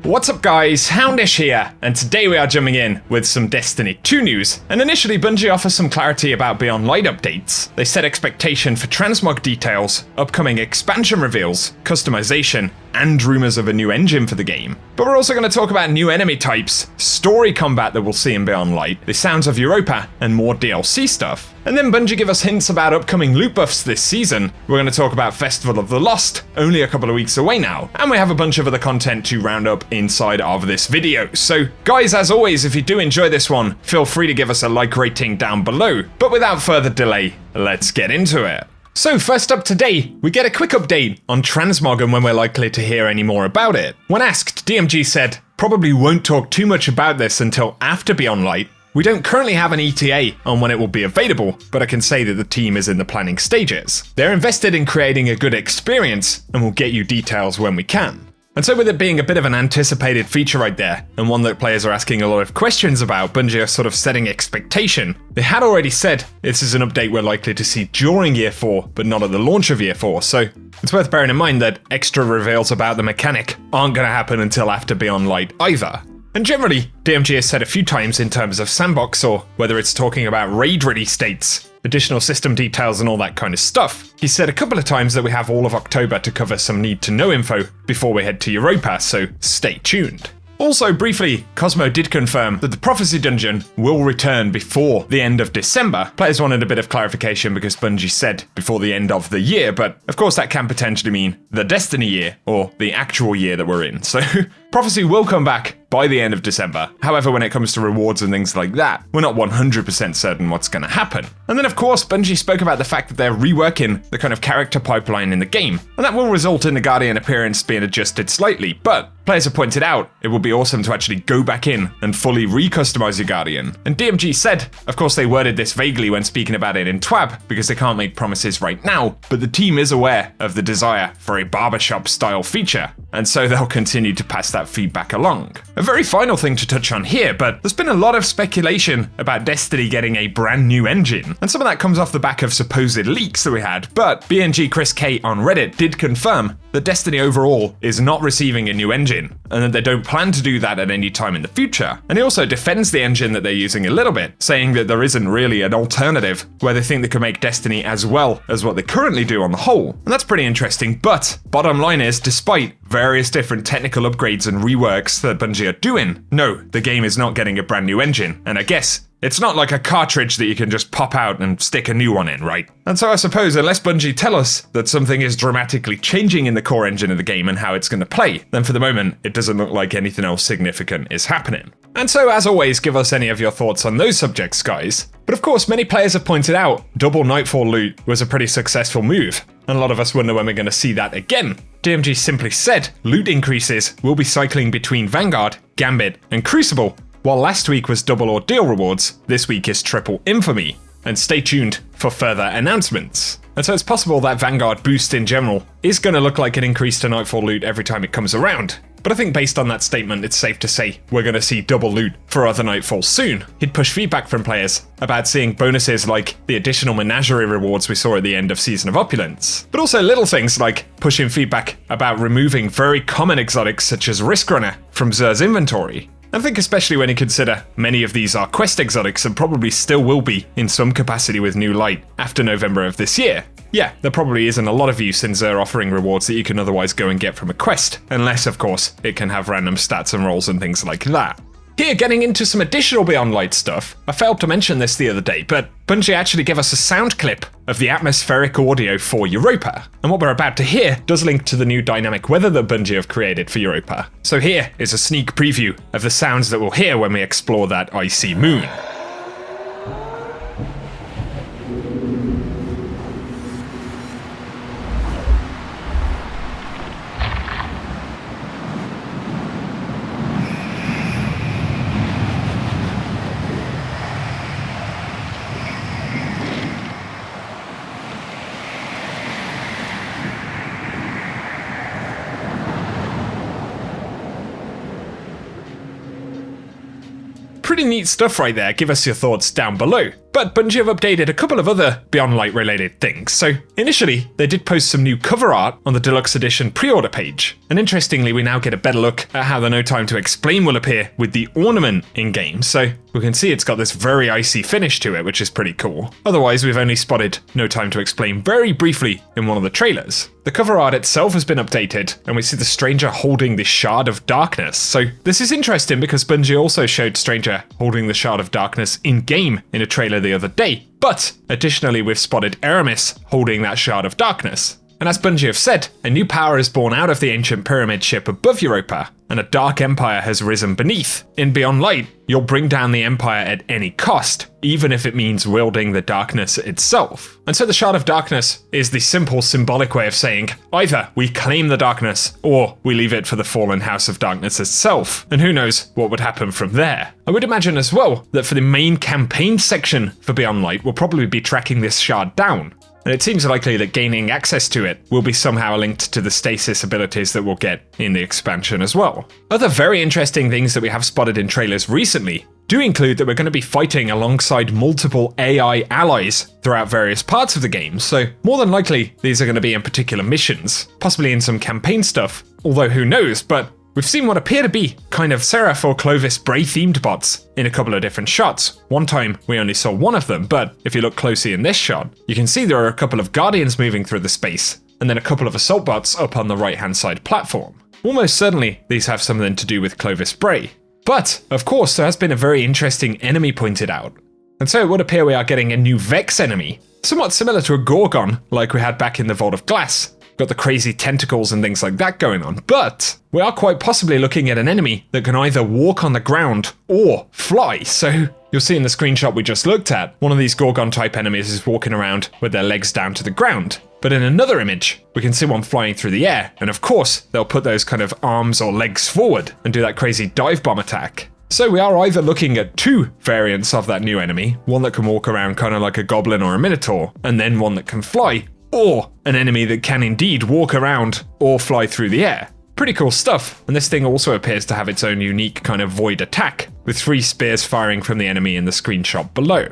What's up guys, Houndish here, and today we are jumping in with some Destiny 2 news. And initially Bungie offers some clarity about Beyond Light updates. They set expectation for Transmog details, upcoming expansion reveals, customization, and rumours of a new engine for the game. But we're also going to talk about new enemy types, story combat that we'll see in Beyond Light, the sounds of Europa, and more DLC stuff. And then Bungie give us hints about upcoming loot buffs this season. We're going to talk about Festival of the Lost, only a couple of weeks away now. And we have a bunch of other content to round up inside of this video. So guys, as always, if you do enjoy this one, feel free to give us a like rating down below. But without further delay, let's get into it. So first up today, we get a quick update on Transmog and when we're likely to hear any more about it. When asked, DMG said, "Probably won't talk too much about this until after Beyond Light. We don't currently have an ETA on when it will be available, but I can say that the team is in the planning stages. They're invested in creating a good experience and will get you details when we can." And so with it being a bit of an anticipated feature right there, and one that players are asking a lot of questions about, Bungie are sort of setting expectation. They had already said this is an update we're likely to see during Year 4, but not at the launch of Year 4, so it's worth bearing in mind that extra reveals about the mechanic aren't going to happen until after Beyond Light either. And generally, DMG has said a few times in terms of sandbox, or whether it's talking about raid-ready states, additional system details and all that kind of stuff. He said a couple of times that we have all of October to cover some need-to-know info before we head to Europa, so stay tuned. Also, briefly, Cosmo did confirm that the Prophecy Dungeon will return before the end of December. Players wanted a bit of clarification because Bungie said before the end of the year, but of course that can potentially mean the Destiny year, or the actual year that we're in. So Prophecy will come back by the end of December. However, when it comes to rewards and things like that, we're not 100% certain what's going to happen. And then of course, Bungie spoke about the fact that they're reworking the kind of character pipeline in the game, and that will result in the Guardian appearance being adjusted slightly, but players have pointed out it would be awesome to actually go back in and fully re-customize your Guardian. And DMG said, of course they worded this vaguely when speaking about it in TWAB, because they can't make promises right now, but the team is aware of the desire for a barbershop style feature, and so they'll continue to pass that feedback along. A very final thing to touch on here, but there's been a lot of speculation about Destiny getting a brand new engine, and some of that comes off the back of supposed leaks that we had, but BNG Chris K on Reddit did confirm that Destiny overall is not receiving a new engine, and that they don't plan to do that at any time in the future. And he also defends the engine that they're using a little bit, saying that there isn't really an alternative where they think they can make Destiny as well as what they currently do on the whole. And that's pretty interesting, but bottom line is, despite various different technical upgrades and reworks that Bungie are doing, no, the game is not getting a brand new engine, and I guess it's not like a cartridge that you can just pop out and stick a new one in, right? And so I suppose unless Bungie tell us that something is dramatically changing in the core engine of the game and how it's going to play, then for the moment, it doesn't look like anything else significant is happening. And so as always, give us any of your thoughts on those subjects, guys. But of course, many players have pointed out double Nightfall loot was a pretty successful move, and a lot of us wonder when we're going to see that again. DMG simply said loot increases will be cycling between Vanguard, Gambit, and Crucible. While last week was double ordeal rewards, this week is triple infamy. And stay tuned for further announcements. And so it's possible that Vanguard boost in general is going to look like an increase to Nightfall loot every time it comes around. But I think based on that statement, it's safe to say we're going to see double loot for other Nightfalls soon. He'd push feedback from players about seeing bonuses like the additional menagerie rewards we saw at the end of Season of Opulence. But also little things like pushing feedback about removing very common exotics such as Risk Runner from Xur's inventory. I think especially when you consider many of these are quest exotics and probably still will be in some capacity with New Light after November of this year. Yeah, there probably isn't a lot of use in Xur offering rewards that you can otherwise go and get from a quest, unless of course it can have random stats and rolls and things like that. Here, getting into some additional Beyond Light stuff, I failed to mention this the other day, but Bungie actually gave us a sound clip of the atmospheric audio for Europa. And what we're about to hear does link to the new dynamic weather that Bungie have created for Europa. So here is a sneak preview of the sounds that we'll hear when we explore that icy moon. Pretty neat stuff right there, give us your thoughts down below. But Bungie have updated a couple of other Beyond Light related things. So initially, they did post some new cover art on the Deluxe Edition pre-order page. And interestingly, we now get a better look at how the No Time to Explain will appear with the Ornament in-game. So we can see it's got this very icy finish to it, which is pretty cool. Otherwise, we've only spotted No Time to Explain very briefly in one of the trailers. The cover art itself has been updated, and we see the Stranger holding the Shard of Darkness. So this is interesting because Bungie also showed Stranger holding the Shard of Darkness in-game in a trailer the other day. But additionally, we've spotted Aramis holding that Shard of Darkness. And as Bungie have said, a new power is born out of the ancient pyramid ship above Europa, and a dark empire has risen beneath. In Beyond Light, you'll bring down the empire at any cost, even if it means wielding the darkness itself. And so the Shard of Darkness is the simple symbolic way of saying, either we claim the darkness, or we leave it for the fallen House of Darkness itself. And who knows what would happen from there. I would imagine as well that for the main campaign section for Beyond Light, we'll probably be tracking this shard down. And it seems likely that gaining access to it will be somehow linked to the stasis abilities that we'll get in the expansion as well. Other very interesting things that we have spotted in trailers recently do include that we're going to be fighting alongside multiple AI allies throughout various parts of the game, so more than likely these are going to be in particular missions, possibly in some campaign stuff, although who knows, but we've seen what appear to be kind of Seraph or Clovis Bray themed bots in a couple of different shots. One time we only saw one of them, but if you look closely in this shot, you can see there are a couple of Guardians moving through the space, and then a couple of assault bots up on the right hand side platform. Almost certainly these have something to do with Clovis Bray. But, of course, there has been a very interesting enemy pointed out. And so it would appear we are getting a new Vex enemy, somewhat similar to a Gorgon like we had back in the Vault of Glass. Got the crazy tentacles and things like that going on, but we are quite possibly looking at an enemy that can either walk on the ground or fly. So you'll see in the screenshot we just looked at, one of these Gorgon type enemies is walking around with their legs down to the ground. But in another image, we can see one flying through the air, and of course, they'll put those kind of arms or legs forward and do that crazy dive bomb attack. So we are either looking at two variants of that new enemy, one that can walk around kind of like a goblin or a minotaur, and then one that can fly, or an enemy that can indeed walk around or fly through the air. Pretty cool stuff, and this thing also appears to have its own unique kind of void attack, with 3 spears firing from the enemy in the screenshot below.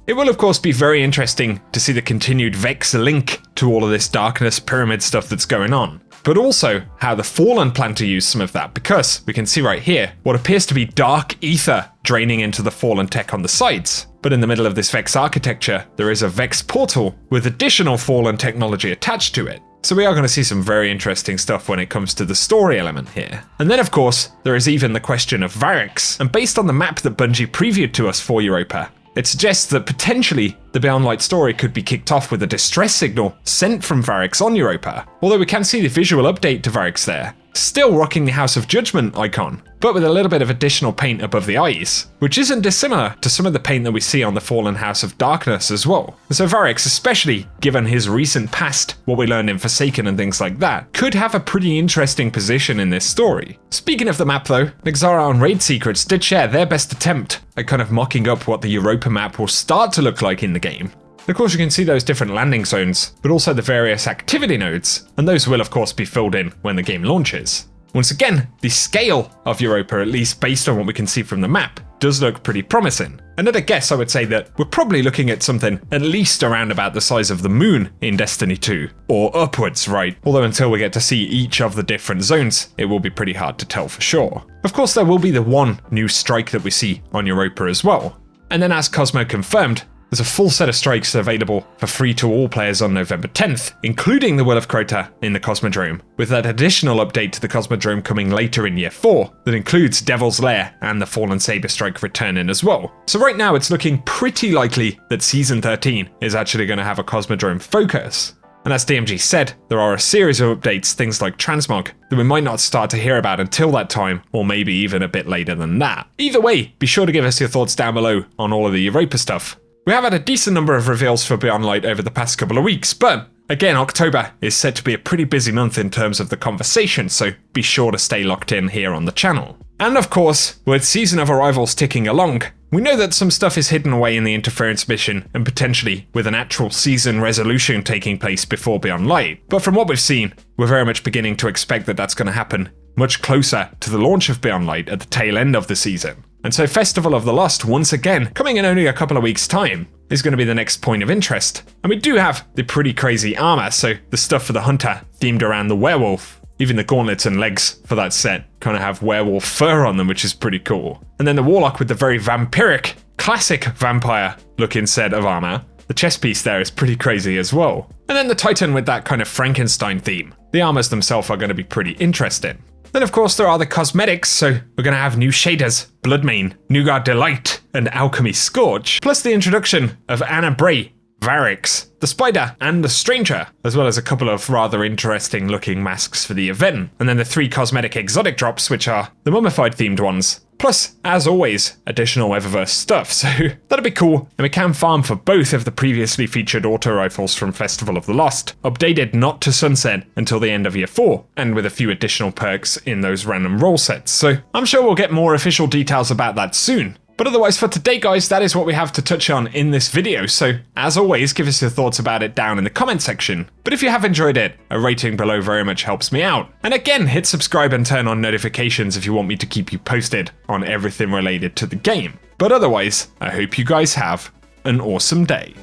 It will of course be very interesting to see the continued Vex link to all of this darkness pyramid stuff that's going on, but also how the Fallen plan to use some of that, because we can see right here what appears to be dark ether draining into the Fallen tech on the sides. But in the middle of this Vex architecture, there is a Vex portal with additional Fallen technology attached to it. So we are going to see some very interesting stuff when it comes to the story element here. And then of course, there is even the question of Variks, and based on the map that Bungie previewed to us for Europa, it suggests that potentially the Beyond Light story could be kicked off with a distress signal sent from Variks on Europa. Although we can see the visual update to Variks there, still rocking the House of Judgment icon, but with a little bit of additional paint above the eyes, which isn't dissimilar to some of the paint that we see on the Fallen House of Darkness as well. So Variks, especially given his recent past, what we learned in Forsaken and things like that, could have a pretty interesting position in this story. Speaking of the map though, Nexara and Raid Secrets did share their best attempt at kind of mocking up what the Europa map will start to look like in the game. Of course you can see those different landing zones, but also the various activity nodes, and those will of course be filled in when the game launches. Once again, the scale of Europa, at least based on what we can see from the map, does look pretty promising. And at a guess I would say that we're probably looking at something at least around about the size of the moon in Destiny 2, or upwards, right? Although until we get to see each of the different zones, it will be pretty hard to tell for sure. Of course there will be the one new strike that we see on Europa as well. And then as Cosmo confirmed, there's a full set of strikes available for free to all players on November 10th, including the Will of Crota in the Cosmodrome, with that additional update to the Cosmodrome coming later in Year 4 that includes Devil's Lair and the Fallen Saber Strike returning as well. So right now it's looking pretty likely that Season 13 is actually going to have a Cosmodrome focus. And as DMG said, there are a series of updates, things like Transmog, that we might not start to hear about until that time, or maybe even a bit later than that. Either way, be sure to give us your thoughts down below on all of the Europa stuff. We have had a decent number of reveals for Beyond Light over the past couple of weeks, but again, October is said to be a pretty busy month in terms of the conversation, so be sure to stay locked in here on the channel. And of course, with Season of Arrivals ticking along, we know that some stuff is hidden away in the Interference mission, and potentially with an actual season resolution taking place before Beyond Light. But from what we've seen, we're very much beginning to expect that that's going to happen much closer to the launch of Beyond Light at the tail end of the season. And so Festival of the Lost, once again, coming in only a couple of weeks' time. is going to be the next point of interest. And we do have the pretty crazy armor, so the stuff for the hunter themed around the werewolf. Even the gauntlets and legs for that set kind of have werewolf fur on them, which is pretty cool. And then the warlock with the very vampiric, classic vampire looking set of armor. The chest piece there is pretty crazy as well. And then the titan with that kind of Frankenstein theme. The armors themselves are going to be pretty interesting. Then of course there are the cosmetics, so we're going to have new shaders, Bloodmane, Nougat Delight, and Alchemy Scourge, plus the introduction of Anna Bray, Varix, the Spider, and the Stranger, as well as a couple of rather interesting looking masks for the event, and then the 3 cosmetic exotic drops, which are the mummified themed ones. Plus, as always, additional Eververse stuff, so that'll be cool, and we can farm for both of the previously featured auto rifles from Festival of the Lost, updated not to sunset until the end of year 4, and with a few additional perks in those random roll sets, so I'm sure we'll get more official details about that soon. But otherwise for today guys, that is what we have to touch on in this video, so as always give us your thoughts about it down in the comment section. But if you have enjoyed it, a rating below very much helps me out. And again, hit subscribe and turn on notifications if you want me to keep you posted on everything related to the game. But otherwise, I hope you guys have an awesome day.